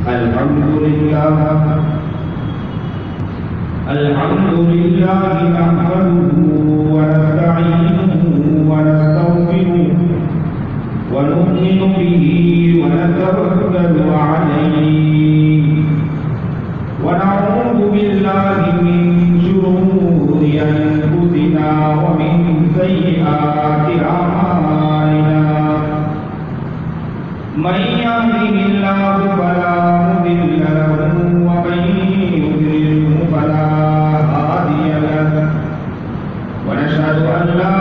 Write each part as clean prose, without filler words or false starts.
الحمد لله نحمده ونستعينه ونستغفره ونؤمن به ونتوكل عليه ونعوذ بالله من شرور أنفسنا ومن سيئات أعمالنا من يهده الله فلا مضل له ومن يضلله فلا هادي له ونشهد أن لا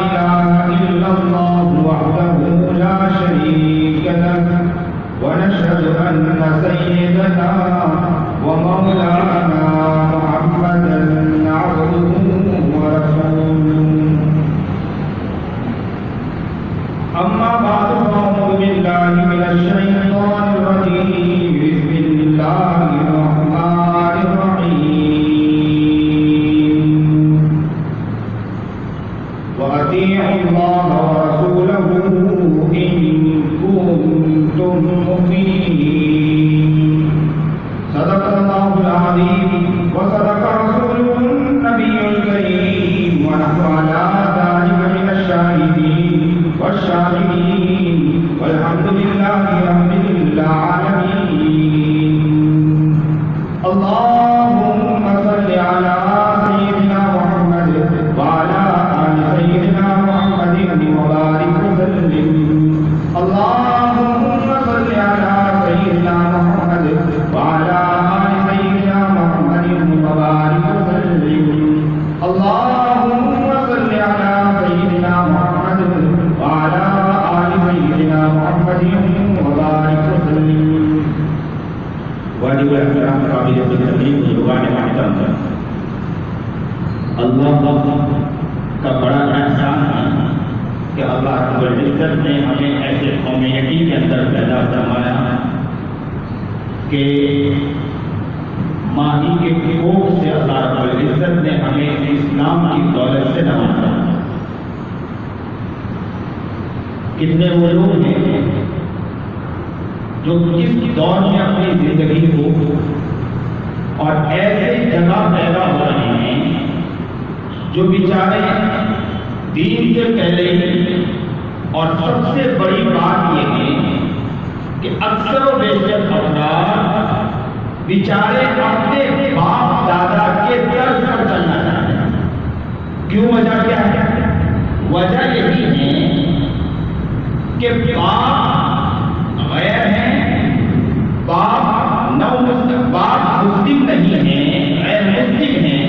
إله إلا الله وحده لا شريك له ونشهد أن سيدنا ومولانا محمدا عبده ورسوله أما بعد فأعوذ بالله من الشيطان الرجيم بسم الله الرحمن الرحيم وأطيعوا الله ورسوله إن كنتم مؤمنين صدق الله العظيم وصدق رسوله النبي الكريم ونحن على ذلك من الشاهدين والشاهدين والحمد لله رب العالمين اللهم صل على سيدنا محمد وعلى آل سيدنا محمد وبارك وسلم اللهم صل على سيدنا محمد وعلى آل سيدنا محمد وبارك وسلم اللهم صل على سيدنا محمد وعلى آل سيدنا محمد وبارك وسلم واجب الاحترام قابل التقديم بزبان محترم اللہ کا بڑا احسان ہے کہ اللہ رب العزت نے ہمیں ایسے کمیونٹی کے اندر پیدا فرمایا کہ ماہی کے کوکھ سے اللہ رب العزت نے ہمیں اسلام کی دولت سے نوازا. کتنے وہ لوگ ہیں جو اس دور میں اپنی زندگی کو اور ایسے جگہ پیدا ہو رہے ہیں جو بیچارے دین سے پہلے ہی. اور سب سے بڑی بات یہ ہے کہ اکثر و بیشتر افراد بیچارے اپنے باپ دادا کے طرز پر چلنا چاہتے ہیں. کیوں؟ وجہ کیا ہے؟ وجہ یہی ہے کہ باپ غیر ہیں، باپ مسلم نہیں ہیں، غیر مسلم ہیں.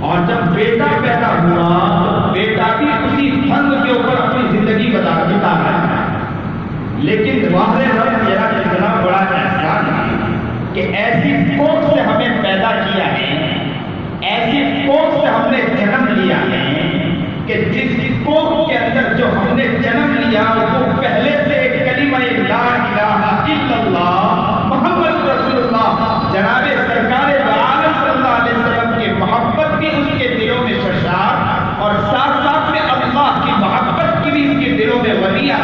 اور جب بیٹا پیدا ہوا تو بیٹا بھی اسی فن کے اوپر اپنی زندگی بتا رہا ہے. لیکن واحد رب میرا اتنا بڑا احسان ہے کہ ایسی کوکھ سے ہمیں پیدا کیا ہے، ایسی کوکھ سے ہم نے جنم لیا ہے کہ جس کوکھ کے اندر جو ہم نے جنم لیا وہ پہلے سے کلمہ لا الہ الا اللہ محمد رسول اللہ جناب سرکار عالم صلی اللہ علیہ وسلم کی محبت بھی اس کے دلوں میں شرشار، اور ساتھ ساتھ میں اللہ کی محبت کی بھی اس کے دلوں میں ولیہ،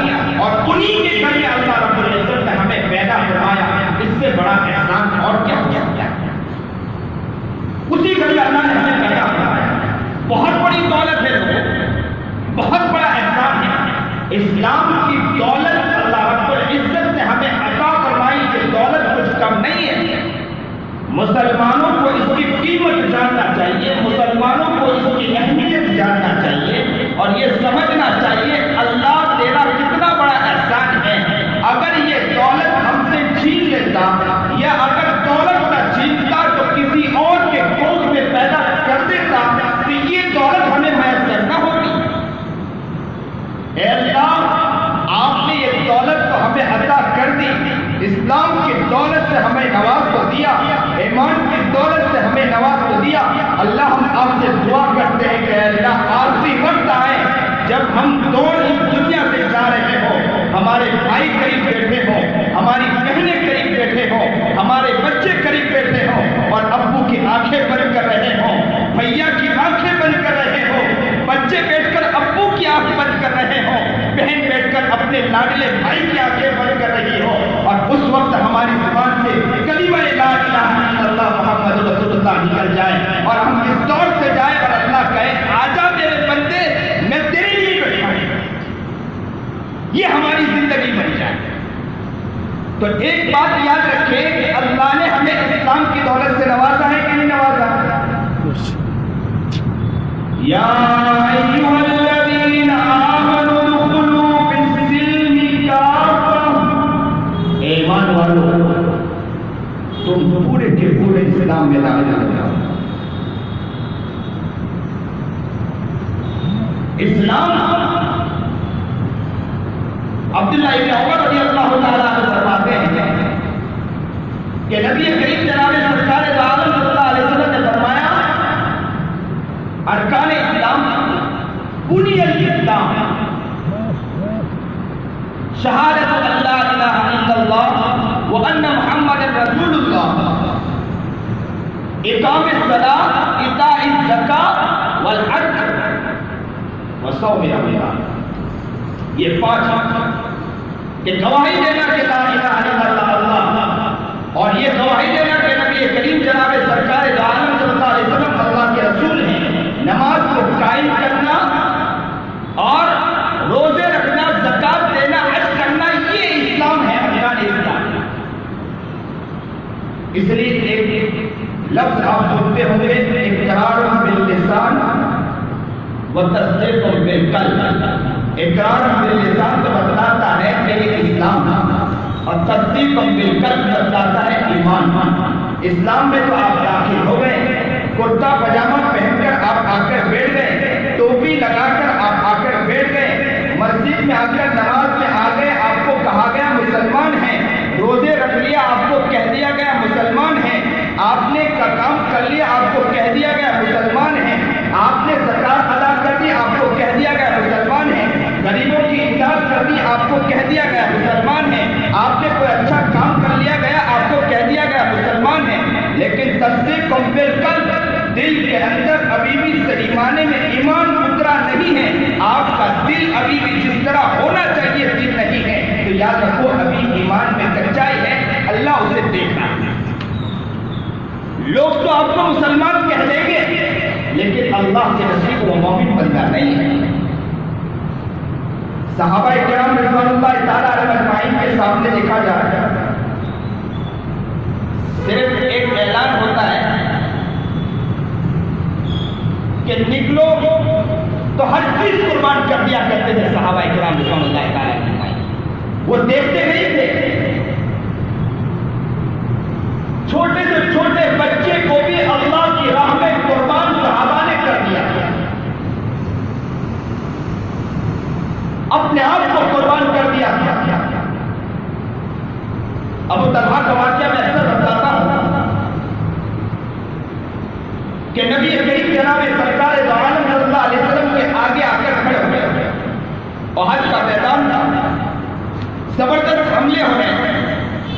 اور انہی کے ذریعے اللہ رب العزت نے ہمیں پیدا فرمایا. اس سے بڑا احسان اور کیا ہو سکتا ہے؟ اسی ذریعے اللہ نے ہمیں پیدا فرمایا. بہت بڑی دولت ہے، بہت بڑا احسان ہے. اسلام کی دولت اللہ رب العزت نے ہمیں عطا فرمائی. کہ دولت کچھ کم نہیں ہے. مسلمانوں کو اس کی قیمت جاننا چاہیے، مسلمانوں کو اس کی اہمیت جاننا چاہیے، اور یہ سمجھنا چاہیے اللہ تیرا کتنا بڑا احسان ہے. اگر یہ دولت ہم سے چھین لیتا یا اگر دولت نہ چھینتا تو کسی اور کے کوکھ میں پیدا کر دیتا تو یہ دولت ہمیں میسر نہ ہوتی. اے اللہ آپ نے یہ دولت تو ہمیں عطا کر دی، اسلام کی دولت سے ہمیں نواز کو دیا، ایمان کی دولت سے ہمیں نواز کو دیا. اللہ ہم آپ سے دعا کرتے ہیں کہ اے اللہ آخری وقت آئے جب ہم دور اس دنیا سے جا رہے ہوں، ہمارے بھائی قریب بیٹھے ہوں، ہماری بہنیں قریب بیٹھے ہوں، ہمارے بچے قریب بیٹھے ہوں، اور ابو کی آنکھیں بند کر رہے ہوں، بھیا کی آنکھیں بند کر رہے ہوں، بچے بیٹھ کر ابو کی آنکھ بند کر رہے ہوں، بہن بیٹھ کر اپنے لاڈلے بھائی کی آنکھیں بند کر رہی ہو، اور اس وقت ہماری زبان سے تو ایک بات یاد رکھیں کہ اللہ نے ہمیں اسلام کی دولت سے نوازا ہے کہ نہیں نوازا؟ یا ایھا الذین آمنوا ادخلوا فی السلم کافۃ، ایمان والو تم پورے کے پورے اسلام میں داخل ہو جاؤ۔ اسلام عبداللہ ابن عمر رضی اللہ تعالیٰ عنہ فرماتے ہیں کہ نبی کریم جناب سرکار دو عالم صلی اللہ علیہ وسلم نے فرمایا ارکان اسلام بنی الاسلام شہادت ان لا الہ الا اللہ وان محمد رسول اللہ اقام الصلاۃ ایتاء الزکاۃ والحج وصوم رمضان، یہ پانچ کہ گواہی دینا کہ لا الہ الا اللہ، اور یہ گواہی دینا کہ نبی کریم جناب سرکار دو عالم صلی اللہ علیہ وسلم اللہ کے رسول ہیں، نماز کو قائم کرنا اور روزے رکھنا، زکات دینا، حج کرنا، یہ اسلام ہے، ارکان اسلام۔ اس لیے ایک لفظ آپ سنتے ہوں گے اقرار باللسان و تصدیق بالقلب۔ اقرار باللسان تو بتلاتا ہے کہ یہ اسلام اور تصدیق بالقلب بتلاتا ہے ایمان۔ اسلام میں تو آپ داخل ہو گئے، کرتا پاجامہ پہن کر آپ آ کر بیٹھ گئے، ٹوپی لگا کر آپ آ کر بیٹھ گئے، مسجد میں آ کر نماز میں آ گئے، آپ کو کہا گیا مسلمان ہیں، روزے رکھ لیا، آپ کو کہہ دیا گیا مسلمان ہیں، آپ نے کام کر لیا، آپ کو کہہ دیا گیا مسلمان ہیں، آپ نے زکات ادا کر دی، آپ کو کہہ دیا گیا مسلمان ہیں، غریبوں کی امداد کر دی، آپ کو کہہ دیا گیا مسلمان ہیں، آپ نے کوئی اچھا کام کر لیا گیا، آپ کو کہہ دیا گیا مسلمان ہیں۔ لیکن تصدیق بالقلب، دل کے اندر ابھی بھی صحیح معنی میں ایمان اترا نہیں ہے، آپ کا دل ابھی بھی جس طرح ہونا چاہیے دل نہیں ہے، تو یاد رکھو ابھی ایمان میں کچائی ہے، اللہ اسے دیکھ رہا ہے۔ لوگ تو آپ کو مسلمان کہہ دیں گے لیکن اللہ کے نصیب وہ مومن بندہ نہیں ہے۔ صحابہ کرام رضوان اللہ تعالیٰ علیہ اجمعین کے سامنے دیکھا جا رہا ہے، صرف ایک اعلان ہوتا ہے کہ نکلو تو ہر چیز قربان کر دیا کرتے تھے صحابہ کرام رضوان اللہ تعالیٰ علیہ اجمعین۔ وہ دیکھتے نہیں تھے، چھوٹے سے چھوٹے بچے کو بھی اللہ کی راہ میں قربان صحابہ نے کر دیا، اپنے آپ کو قربان کر دیا۔ ابو طلحہ کا واقعہ میں اکثر بتاتا ہوں کہ نبی کریم جناب سرکار دو عالم صلی اللہ علیہ وسلم کے آگے آ کر کھڑے ہوئے، احد کا میدان تھا، زبردست حملے ہو رہے،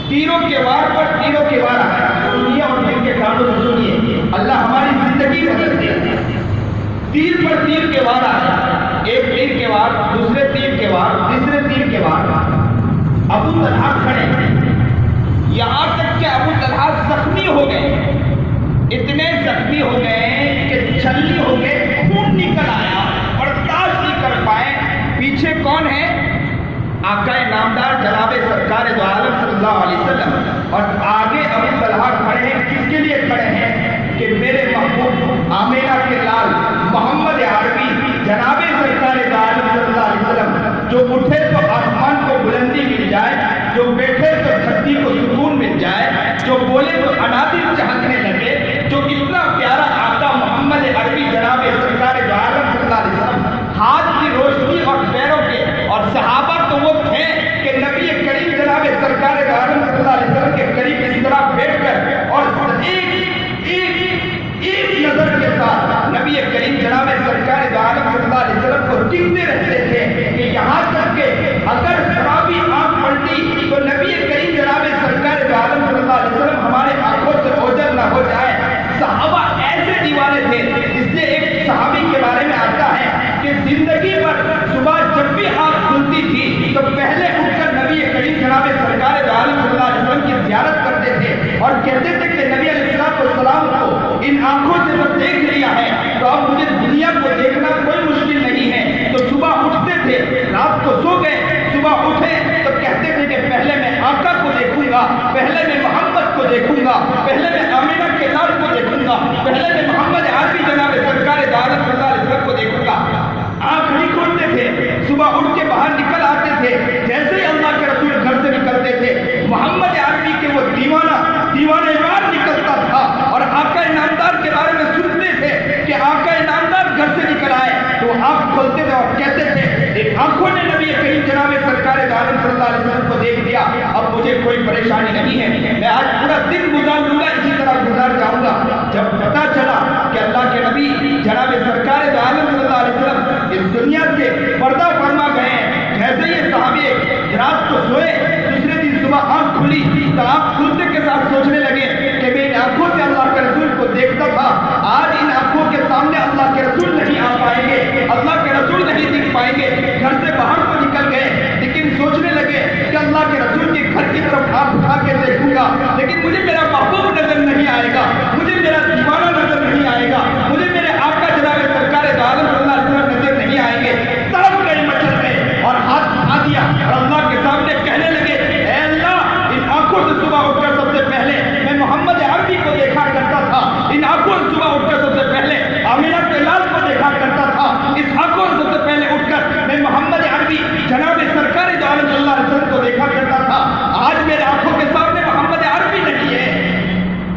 تیروں کے وار پر تیروں کے وار آ رہا، سنیے اور دل کے کانوں سے سنیے، اللہ ہماری زندگی بدل دے۔ تیر پر تیر کے وار آ رہا، ایک تیر کے وار، دوسرے تیر کے وار، تیسرے تیر کے وار، ابو طلحہ کھڑے، یہاں تک کہ ابو طلحہ زخمی ہو گئے، اتنے زخمی ہو گئے کہ چھلنی ہو گئے، خون نکل آیا، برداشت نہیں کر پائے۔ پیچھے کون ہے؟ آقا نامدار جناب سرکار دو عالم صلی اللہ علیہ وسلم، اور آگے ابو طلحہ کھڑے ہیں۔ کس کے لیے کھڑے ہیں؟ کہ میرے محبوب آمینہ کے لال محمد عربی جناب سرکار دو عالم صلی اللہ علیہ وسلم جو اٹھے تو آسمان کو بلندی مل جائے، جو بیٹھے تو دھرتی کو سکون مل جائے، جو بولے تو انادل چہکنے لگے، جو اتنا پیارا آقا محمد عربی جناب سرکار دو عالم صلی اللہ علیہ وسلم ہاتھ کی روشنی اور پیروں کے، اور صحابہ تو وہ تھے کہ نبی کریم جناب سرکار دو عالم صلی اللہ علیہ وسلم کے قریب اس طرح بیٹھ کر اور ایک نظر کے ساتھ نبی کریم جناب سرکار دو عالم صلی اللہ علیہ وسلم کو دیکھتے رہتے تھے کہ یہاں تک کہ اگر شرابی آنکھ پلٹی تو نبی کریم جناب سرکار دو عالم صلی اللہ علیہ وسلم ہمارے آنکھوں سے اوجھل نہ ہو جائے۔ صحابہ ایسے دیوانے تھے، اس لیے ایک صحابی کے بارے میں آتا ہے کہ زندگی پر صبح جب بھی آنکھ کھلتی تھی تو پہلے اٹھ کر نبی کریم جناب سرکار دو عالم صلی اللہ علیہ وسلم کی زیارت کرتے تھے اور کہتے تھے کہ نبی علیہ السلام کو ان آنکھوں سے جب دیکھ لیا ہے تو اب مجھے دنیا کو دیکھنا کوئی مشکل نہیں ہے۔ تو صبح اٹھتے تھے، رات کو سو گئے، صبح اٹھے تو کہتے تھے کہ پہلے میں آقا کو دیکھوں پہلے میں محمد کو دیکھوں گا، پہلے میں آمینہ کے لال کو دیکھوں گا، پہلے میں محمد عربی جناب سرکار دو عالم صلی اللہ علیہ وسلم کو دیکھوں گا۔ آنکھ نہیں کھولتے تھے، صبح اٹھ کے باہر نکل آتے تھے، جیسے ہی اللہ کے رسول گھر سے نکلتے تھے محمد عربی کے وہ دیوانہ وار نکلتا تھا اور آقا انعامدار کے بارے میں سنتے تھے کہ آقا انعامدار گھر سے نکل آئے تو آنکھ کھولتے تھے اور کہتے تھے ایک آنکھوں نے نبی کریم جناب سرکار دو عالم صلی اللہ علیہ وسلم کو دیکھ لیا، اب مجھے کوئی پریشانی نہیں ہے، میں آج پورا دن گزار لوں گا، اسی طرح گزار جاؤں گا۔ جب پتا چلا کہ اللہ کے نبی جناب سرکار دو عالم صلی اللہ علیہ وسلم اس دنیا سے پردہ فرما گئے ہیں، جیسے یہ صحابے رات کو سوئے، دوسرے دن صبح آنکھ کھلی تو آنکھ کھلتے کے ساتھ سوچنے لگے کہ میں ان آنکھوں سے اللہ کے رسول کو دیکھتا تھا، آج ان آنکھوں کے سامنے اللہ کے رسول نہیں آ پائیں گے، اللہ کے رسول نہیں دکھ پائیں گے۔ گھر سے باہر تو نکل گئے لیکن سوچنے لگے کہ اللہ کے رسول کے گھر کی طرف ہاتھ اٹھا کے دیکھوں گا لیکن مجھے میرا محبوب نظر نہیں آئے گا، مجھے میرا دیوانہ نظر نہیں آئے گا، مجھے میرے آقا جناب سرکار دو عالم صلی اللہ علیہ وسلم نظر نہیں آئیں گے۔ تڑپ گئے، مچل گئے اور ہاتھ اٹھا دیا اور اللہ کے سامنے کہنے لگے اے اللہ، ان آنکھوں سے صبح اٹھ کر سب سے پہلے میں محمد عربی کو دیکھا کرتا تھا، ان آنکھوں سے صبح اٹھ کر سب سے پہلے آمینہ کے لال کو دیکھا کرتا تھا، اس آنکھوں سے سب سے پہلے اٹھ کر میں محمد عربی جناب سرکار دو عالم صلی اللہ علیہ وسلم کو دیکھا کرتا تھا، آج میرے آنکھوں کے سامنے محمد عربی نہیں ہے۔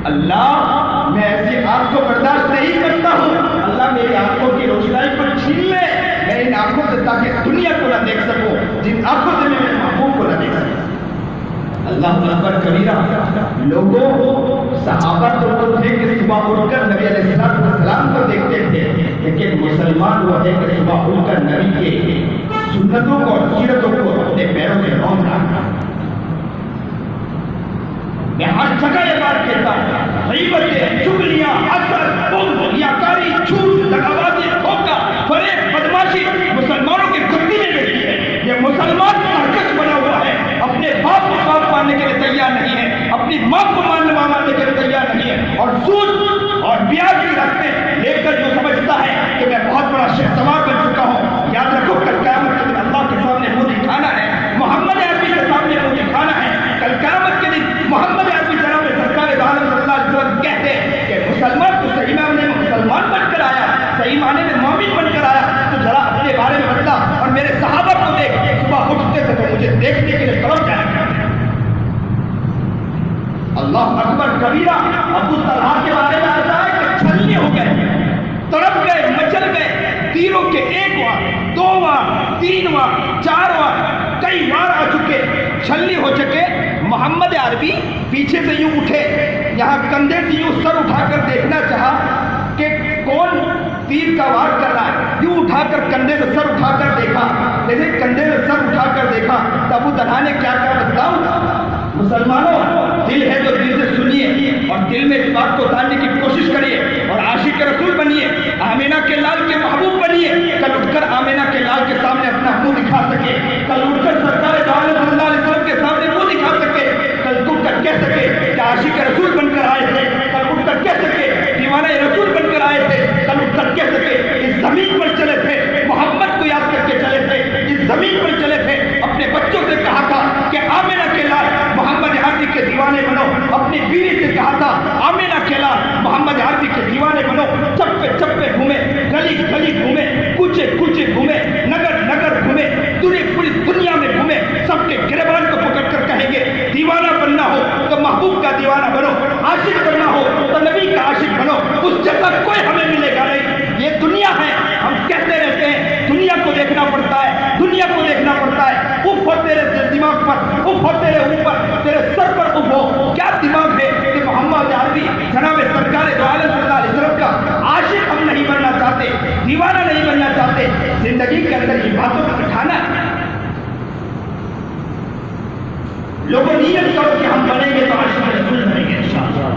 اللہ، میں ایسی آنکھ کو برداشت نہیں کرتا ہوں، اللہ میری آنکھوں کی روشنائی کو چھین لے، میں ان آنکھوں سے تاکہ دنیا کو نہ دیکھ سکوں، جن آنکھوں سے میں میرے محبوب کو نہ دیکھ سکوں۔ اللہ اکبر کبیرہ۔ لوگوں، صحابہ تو وہ تھے کہ صبح اٹھ کر نبی علیہ السلام کو دیکھتے تھے، لیکن مسلمان وہ ہے کہ صبح اٹھ کر نبی کے سنتوں کو اور سیرتوں کو اپنے پیروں سے رون رہا۔ میں ہر جگہ یہ بات کہتا ہوں، غیبتیں، چغلیاں، حسد، بغض، ریاکاری، جھوٹ، دغابازی، دھوکہ، فریب، بدماشی مسلمانوں کی گدی میں بیٹھی ہے۔ یہ مسلمان سرکش بنا ہوا ہے، اپنے باپ کو باپ ماننے کے لیے تیار نہیں ہے، اپنی ماں کو ماننے کے لیے تیار نہیں ہے، اور سود اور بیاج کی رقمیں لے کر جو سمجھتا ہے کہ میں بہت بڑا شیخ سوار بن چکا ہوں۔ یاد رکھو، کل قیامت کے دن اللہ کے سامنے منہ دکھانا ہے، محمد عربی کے سامنے منہ دکھانا ہے۔ کل قیامت کے دن محمد عربی جناب سرکار دو عالم صلی اللہ علیہ وسلم کہتے ہیں کہ مسلمان تو صحیح معنی میں مسلمان بن کر آیا، صحیح معنی میں مومن بن کر آیا، تو ذرا اپنے بارے میں بتا اور میرے صحابہ کو دیکھ، صبح اٹھتے تھے تو مجھے دیکھنے کے لیے تڑپ جایا کرتے۔ اللہ اکبر کبیرہ۔ ابو طلحہ کے بارے میں آتا ہے کہ چھلنی ہو گئے، تڑپ گئے، مچل گئے، تیروں کے 1 وار، 2 وار، 3 وار، 4 وار، کئی وار آ چکے، چھلنی ہو چکے۔ محمد عربی پیچھے سے یوں اٹھے، یہاں کندھے سے یوں سر اٹھا کر دیکھنا چاہا کہ کون تیر کا وار کر رہا ہے، یوں اٹھا کر کندھے سے سر اٹھا کر دیکھا، جیسے کندھے سے سر اٹھا کر دیکھا تو ابو طلحہ نے کیا کہا بتاؤں؟ مسلمانوں، دل ہے تو دل سے سنیے اور دل میں اس بات کو ڈالنے کی کوشش کریے اور عاشق رسول بنیے، آمینہ کے لال کے محبوب بنیے۔ کل اٹھ کر آمینہ کے لال کے سامنے اپنا منہ دکھا سکے، کل اٹھ کر سرکار دو عالم صلی اللہ علیہ وسلم کے سامنے منہ دکھا سکے، کل اٹھ کر کہہ سکے کہ عاشق رسول بن کر آئے تھے، کل اٹھ کر کہہ سکے دیوانہ رسول بن کر آئے تھے، کل اٹھ کر کہہ سکے اس زمین پر چلے تھے، محمد کو یاد کر کے چلے تھے، اس زمین پر چلے تھے، اپنے بچوں سے کہا تھا کہ آمینہ کے لال محمد عربی کے دیوانے بنو، اپنی بیوی سے کہا تھا آمینہ کے لال محمد عربی کے دیوانے بنو، چپے چپے گھومے، گلی گلی گھومے، کوچے کوچے گھومے، نگر نگر گھومے، پوری دنیا میں گھومے، سب کے گریبان کو پکڑ کر کہیں گے دیوانہ بننا ہو تو محبوب کا دیوانہ بنو، عاشق بننا ہو تو نبی کا عاشق بنو، اس جیسا کوئی ہمیں ملے گا نہیں۔ یہ دنیا ہے، ہم کہتے رہتے ہیں دنیا کو دیکھنا پڑتا ہے، دنیا کو دیکھنا پڑتا ہے، اف ہو تیرے دماغ پر، اف ہو تیرے اوپر، تیرے سر پر اف ہو، کیا دماغ ہے کہ محمد عربی جناب سرکار دو عالم صلی اللہ علیہ وسلم کا عاشق ہم نہیں بننا چاہتے، دیوانہ نہیں بننا چاہتے، زندگی کے اندر یہ باتوں کو بٹھانا ہے۔ لوگوں نیت کرو کہ ہم بنیں گے تو عاشق رسول بنیں گے، انشاءاللہ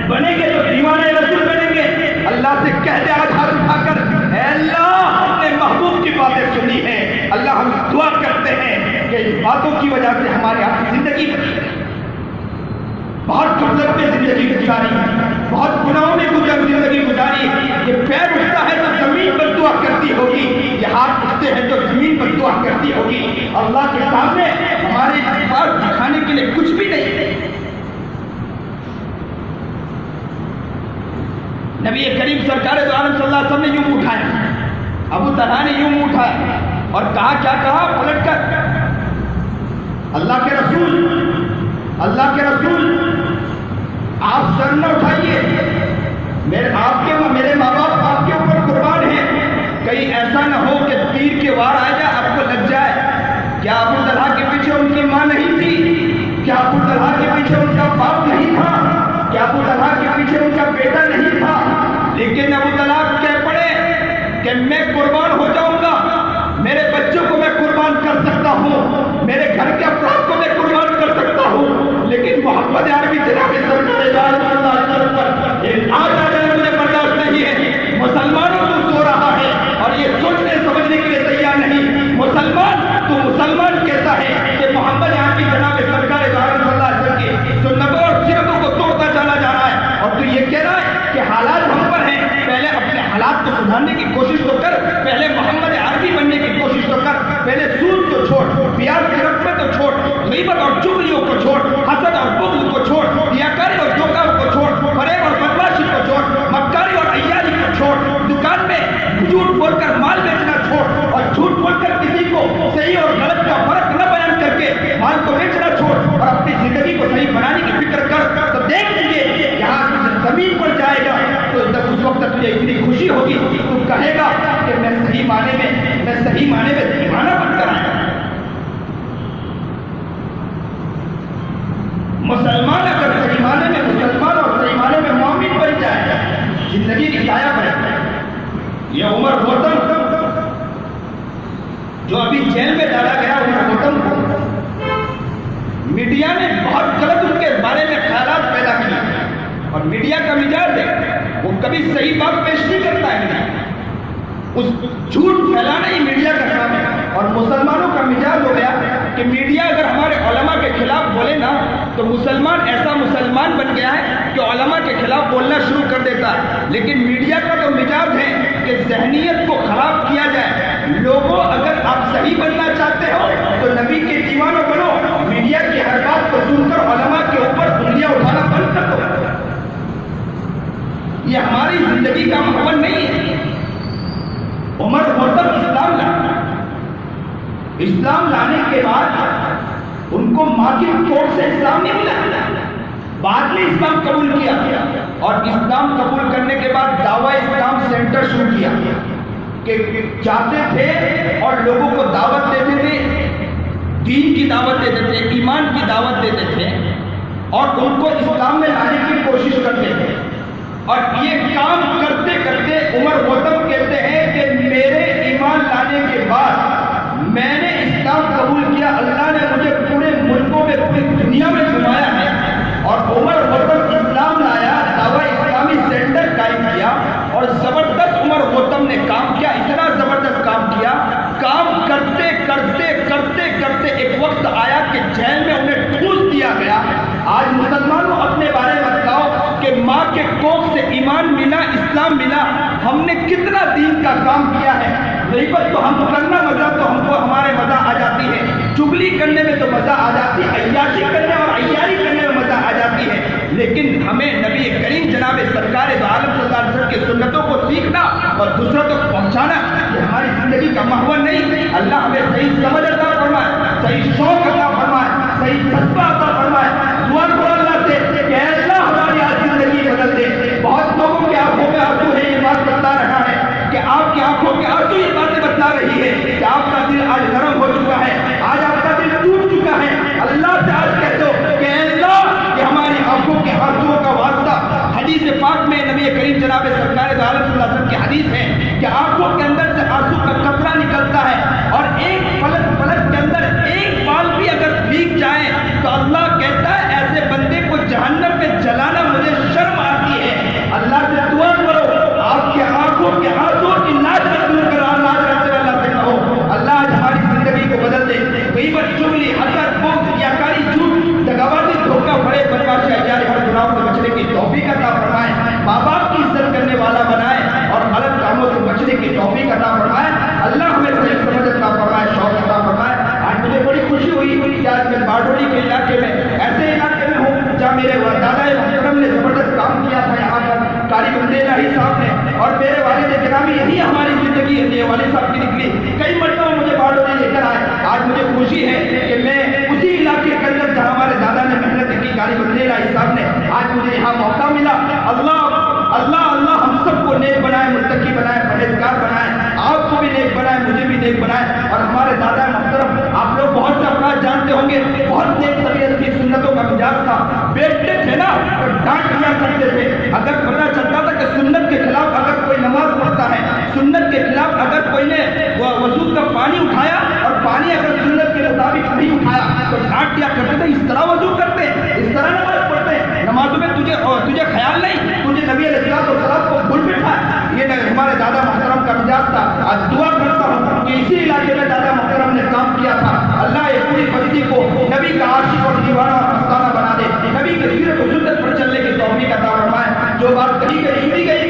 بنیں گے تو دیوانے رسول بنیں گے۔ اللہ سے کہہ دے آج ہاتھ اٹھا کر، اے اللہ ہم نے محبوب کی باتیں سنی ہیں، اللہ ہم دعا کرتے ہیں کہ ان باتوں کی وجہ سے ہمارے آپ کی زندگی بنی ہے۔ بہت غفلت میں زندگی گزاری ہے، بہت گناہوں میں زندگی گزاری ہے۔ یہ پیر اٹھتا ہے تو زمین پر دعا کرتی ہوگی، یہ ہاتھ اٹھتے ہیں تو زمین پر دعا کرتی ہوگی۔ اللہ کے سامنے ہمارے پاس دکھانے کے لیے کچھ بھی نہیں ہے۔ طلحہ نے یوں منہ اٹھایا اور کہا، کیا کہا پلٹ کر، اللہ کے رسول آپ سر نہ اٹھائیے، میرے ماں باپ آپ کے اوپر قربان ہیں، کہیں ایسا نہ ہو کہ تیر کے وار آ جائے، آپ کو لگ جائے۔ کیا ابو طلحہ کے پیچھے ان کی ماں نہیں تھی؟ کیا ابو طلحہ کے پیچھے ان کا باپ نہیں تھا؟ کیا ابو طلحہ کے پیچھے ان کا بیٹا نہیں تھا؟ لیکن ابو طلحہ کہہ پڑے کہ میں قربان ہو جاؤں گا، میرے بچوں کو میں قربان کر سکتا ہوں، میرے گھر کے افراد کو میں قربان کر سکتا ہوں، لیکن محمد عربی جناب سرکار دو عالم صلی اللہ علیہ وسلم پر ایک آج آ جائے مجھے برداشت نہیں ہے۔ مسلمانوں تو سو رہا ہے اور یہ سوچنے سمجھنے کے لیے تیار نہیں، مسلمان کیسا ہے کہ محمد عربی جناب سرکار دو عالم صلی اللہ علیہ وسلم کی سنتوں اور سیرتوں کو توڑتا چلا جا رہا ہے، اور تو یہ کہہ رہا ہے کہ حالات ہم پر ہیں، پہلے اپنے حالات کو سدھارنے کی کوشش تو کر، پہلے محمد عربی بننے کی کوشش تو کر، پہلے سود کو چھوڑ، پیاز کی رقمیں تو چھوڑ، غیبت اور چغلیوں کو چھوڑ، حسد اور بغض کو چھوڑ، ریاکاری اور دھوکہ کو چھوڑ، فریب اور بدمعاشی کو چھوڑ، مکاری اور عیاری کو چھوڑ، دکان میں جھوٹ بول کر مال بیچنا چھوڑ، اور جھوٹ بول کر کسی کو صحیح اور غلط کا فرق نہ بیان کر کے مال کو بیچنا چھوڑ، اور اپنی زندگی کو صحیح بنانے کی فکر کر، تو دیکھ لیجیے یہاں زمین پر جائے گا تو اس وقت تجھے اتنی خوشی ہوگی، تو کہے گا کہ میں صحیح معنی میں دیوانہ بن کر آیا۔ مسلمان اگر صحیح معنی میں مسلمان اور صحیح معنی میں مومن بن جائے، زندگی کی کایا بن جائے۔ یہ عمر گوتم جو ابھی جیل میں ڈالا گیا، عمر گوتم کو میڈیا نے بہت غلط ان کے بارے میں خیالات پیدا کیے، اور میڈیا کا مزاج ہے وہ کبھی صحیح بات پیش نہیں کرتا ہے، اس جھوٹ پھیلانا ہی میڈیا کا کام ہے۔ اور مسلمانوں کا مزاج ہو گیا کہ میڈیا اگر ہمارے علماء کے خلاف بولے نا تو مسلمان ایسا مسلمان بن گیا ہے کہ علماء کے خلاف بولنا شروع کر دیتا ہے۔ لیکن میڈیا کا تو مزاج ہے کہ ذہنیت کو خراب کیا جائے۔ لوگوں اگر آپ صحیح بننا چاہتے ہو تو نبی کے دیوانوں بنو، میڈیا کی ہر بات کو سن کر علماء کے اوپر انگلیاں اٹھانا بند کر دو۔ یہ ہماری زندگی کا محور نہیں ہے۔ عمر گوتم اسلام لانے کے بعد ان کو ماں کی کوٹ سے اسلام نہیں ملا، بعد میں اسلام قبول کیا، اور اسلام قبول کرنے کے بعد دعویٰ اسلام سینٹر شروع کیا کہ جاتے تھے اور لوگوں کو دعوت دیتے تھے، دین کی دعوت دیتے تھے، ایمان کی دعوت دیتے تھے، اور ان کو اسلام میں لانے کی کوشش کرتے تھے۔ اور یہ کام کرتے کرتے عمر گوتم کہتے ہیں کہ میرے ایمان لانے کے بعد میں نے اسلام قبول کیا، اللہ نے مجھے پورے ملکوں میں پوری دنیا میں گھمایا ہے، اور عمر گوتم اسلام لایا، دعویٰ اسلامی سینٹر قائم کیا، اور زبردست عمر گوتم نے کام کیا، اتنا زبردست کام کیا، کام کرتے کرتے کرتے کرتے ایک وقت آیا کہ جیل میں انہیں ٹھوس دیا گیا۔ آج مسلمانوں اپنے بارے میں بتاؤ کہ ماں کے کوکھ سے ایمان ملا، اسلام ملا، ہم نے کتنا دین کا کام کیا ہے۔ غیبت تو ہم کرنا مزہ تو ہم کو ہمارے مزہ آ جاتی ہے، چغلی کرنے میں تو مزہ آ جاتی ہے، عیاشی کرنے اور عیاری کرنے میں مزہ آ جاتی ہے، لیکن ہمیں نبی کریم جناب سرکار دو عالم صلی اللہ علیہ وسلم کی سنتوں کو سیکھنا اور دوسروں تک پہنچانا یہ ہماری زندگی کا محور نہیں۔ اللہ ہمیں صحیح سمجھ عطا فرمائے، صحیح شوق عطا فرمائے، صحیح جذبہ عطا فرمائے۔ دعا کرو اللہ سے کہ اے اللہ ہماری آج زندگی بدل دے۔ بہت لوگوں کی آنکھوں میں آنسو ہے، یہ بات بتا رہا ہے کہ آپ کی آنکھوں کے آنسو یہ باتیں بتا رہی ہے کہ آپ کا دل آج نرم ہو چکا ہے، آج آپ کا دل ٹوٹ چکا ہے۔ اللہ سے آج کہہ دو کہ اے اللہ کہ ہماری آنکھوں کے آنسوؤں کا واسطہ، حدیث پاک میں نبی کریم جناب سرکار دو عالم صلی اللہ علیہ وسلم کی حدیث ہے کہ آنکھوں کے اندر سے آنسو کا قطرہ نکلتا ہے، اور ایک پلک کے اندر ایک بال بھی اگر بھیگ جائے تو اللہ کہتا ہے ایسے بندے کو جہنم میں جلانا مجھے شرم آتی ہے۔ اللہ سے دعا کرو آپ کے آنکھوں کے آنسوؤں کی لاج دور کر اللہ سے اللہ سے کہو اللہ آج ہماری زندگی کو بدل دے۔ غیبت، چغلی، حسد، بغض، ریاکاری، جھوٹ، دغابازی، دھوکہ، فریب، بدمعاشی، عیاری، ہر گناہ سے بچنے کی توفیق عطا فرمائے، ماں باپ کی عزت کرنے والا بنائے، اور غلط کاموں سے بچنے کی توفیق عطا فرمائے۔ اللہ ہمیں صحیح سمجھ عطا فرمائے، شوق عطا فرمائے۔ آج مجھے بڑی خوشی ہوئی کہ آج میں باڈولی کے علاقے میں ایسے علاقے میں ہوں جہاں میرے دادا محترم نے زبردست کام کیا تھا، یہاں پر قاری بندے الہی صاحب نے، اور میرے والد گرامی یہی ہماری زندگی ہے، والد صاحب کی نکلی، کئی مرتبہ مجھے باڑولی لے کر آئے۔ آج مجھے خوشی ہے کہ میں اسی علاقے کے اندر جہاں ہمارے دادا نے محنت کی، قاری بندے علائی صاحب نے، آج مجھے یہاں موقع ملا۔ اللہ ہم سب کو نیک بنائے، متقی بنائے، پرہیزگار بنائے، آپ کو بھی نیک بنائے، مجھے بھی نیک بنائے۔ اور ہمارے دادا محترم، آپ لوگ بہت سے افراد جانتے ہوں گے، بہت نیک طبیعت کی، سنتوں کا مزاج تھا، بیٹھتے تھے نا تو ڈانٹ دیا کرتے تھے۔ اگر پتہ چلتا تھا کہ سنت کے خلاف اگر کوئی نماز پڑھتا ہے، سنت کے خلاف اگر کوئی نے وضو کا پانی اٹھایا اور پانی اگر سنت کے مطابق نہیں اٹھایا تو ڈانٹ دیا کرتے تھے، اس طرح وضو کرتے ہیں، اس طرح نماز پڑھتے ہیں، نمازوں میں تجھے خیال نہیں، تجھے نبی علیہ السلام کو بھول بیٹھا۔ یہ ہمارے دادا محترم کا مزاج تھا۔ آج دعا کرتا ہوں کہ اسی علاقے میں دادا محترم نے کام کیا تھا، اللہ یہ پوری بستی کو نبی کا عاشق اور دیوانہ اور مستانہ بنا دے، نبی کے سیرت و سنت پر چلنے کی توفیق عطا فرمائے۔ جو بات کہی گئی سنی گئی